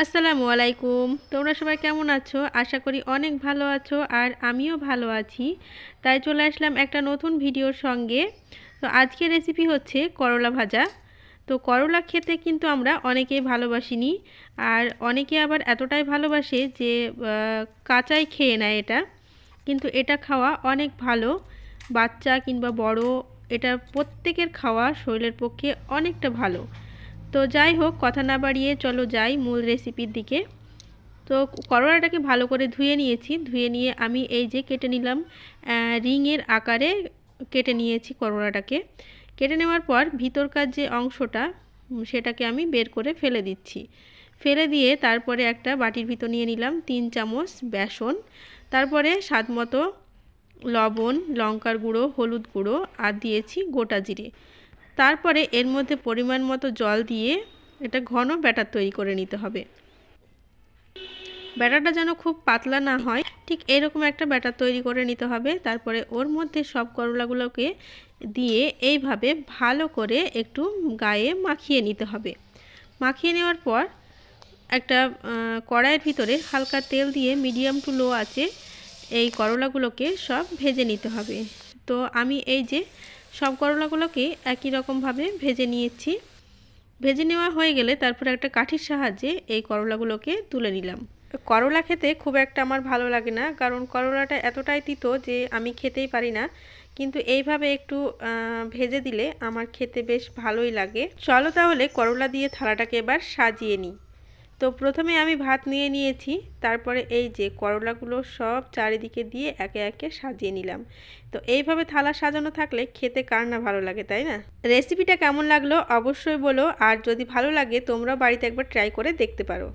আসসালামু আলাইকুম। তোমরা সবাই কেমন আছো? আশা করি অনেক ভালো আছো আর আমিও ভালো আছি। তাই চলে আসলাম একটা নতুন ভিডিওর সঙ্গে। তো আজকের রেসিপি হচ্ছে করলা ভাজা। তো করলা খেতে কিন্তু আমরা অনেকেই ভালোবাসিনি, আর অনেকে আবার এতটাই ভালোবাসে যে কাঁচাই খেয়ে নেয় এটা। কিন্তু এটা খাওয়া অনেক ভালো, বাচ্চা কিংবা বড়, এটা প্রত্যেকের খাওয়া শরীরের পক্ষে অনেকটা ভালো। তো যাই হোক, কথা না বাড়িয়ে চলো যাই মূল রেসিপির দিকে। তো করলাটাকে ভালো করে ধুয়ে নিয়েছি। ধুয়ে নিয়ে আমি এই যে কেটে নিলাম, রিংয়ের আকারে কেটে নিয়েছি করলাটাকে। কেটে নেওয়ার পর ভিতরকার যে অংশটা সেটাকে আমি বের করে ফেলে দিচ্ছি। ফেলে দিয়ে তারপরে একটা বাটির ভিতর নিয়ে নিলাম 3 চামচ বেসন, তারপরে স্বাদ মতো লবণ, লঙ্কার গুঁড়ো, হলুদ গুঁড়ো আর দিয়েছি গোটা জিরে। তারপরে এর মধ্যে পরিমাণ মতো জল দিয়ে এটা ঘন ব্যাটার তৈরি করে নিতে হবে। ব্যাটারটা যেন খুব পাতলা না হয়, ঠিক এরকম একটা ব্যাটার তৈরি করে নিতে হবে। তারপরে ওর মধ্যে সব করলাগুলোকে দিয়ে এইভাবে ভালো করে একটু গায়ে মাখিয়ে নিতে হবে। মাখিয়ে নেওয়ার পর একটা কড়াইয়ের ভিতরে হালকা তেল দিয়ে মিডিয়াম টু লো আঁচে এই করলাগুলোকে সব ভেজে নিতে হবে। তো আমি এই যে সব করলাগুলোকে একই রকমভাবে ভেজে নিয়েছি। ভেজে নেওয়া হয়ে গেলে তারপরে একটা কাঠির সাহায্যে এই করলাগুলোকে তুলে নিলাম। করলা খেতে খুব একটা আমার ভালো লাগে না, কারণ করলাটা এতটাই তিতো যে আমি খেতেই পারি না। কিন্তু এইভাবে একটু ভেজে দিলে আমার খেতে বেশ ভালোই লাগে। চলো তাহলে করলা দিয়ে থালাটাকে এবার সাজিয়ে নিই। তো প্রথমে আমি ভাত নিয়ে নিয়েছি, তারপরে এই যে করলাগুলো সব চারিদিকে দিয়ে একে একে সাজিয়ে নিলাম। তো এইভাবে থালা সাজানো থাকলে খেতে কার না ভালো লাগে, তাই না? রেসিপিটা কেমন লাগলো অবশ্যই বলো, আর যদি ভালো লাগে তোমরাও বাড়িতে একবার ট্রাই করে দেখতে পারো।